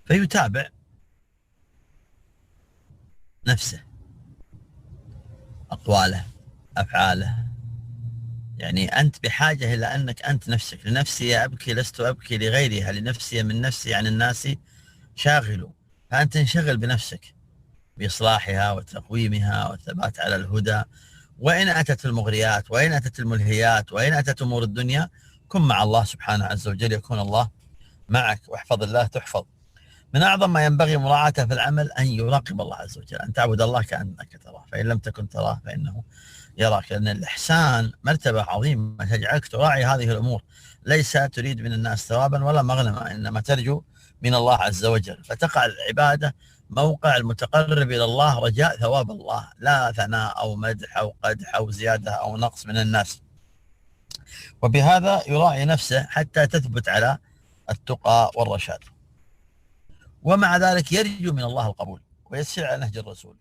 فيتابع نفسه، أقواله، أفعاله. يعني أنت بحاجة إلى أنك أنت نفسك. لنفسي أبكي لست أبكي لغيرها، لنفسي من نفسي عن الناس شاغل. فأنت انشغل بنفسك، بإصلاحها وتقويمها والثبات على الهدى. وإن أتت المغريات، وإن أتت الملهيات، وإن أتت أمور الدنيا، كن مع الله سبحانه عز وجل، يكون الله معك. واحفظ الله تحفظ. من أعظم ما ينبغي مراعاته في العمل أن يراقب الله عز وجل، أن تعبد الله كأنك تراه، فإن لم تكن تراه فإنه يراك. لأن الإحسان مرتبة عظيمة تجعلك تراعي هذه الأمور. ليس تريد من الناس ثوابا ولا مغنما، إنما ترجو من الله عز وجل. فتقع العبادة موقع المتقرب إلى الله رجاء ثواب الله، لا ثناء أو مدح أو قدح أو زيادة أو نقص من الناس. وبهذا يراعي نفسه حتى تثبت على التقى والرشاد، ومع ذلك يرجو من الله القبول ويسير على نهج الرسول.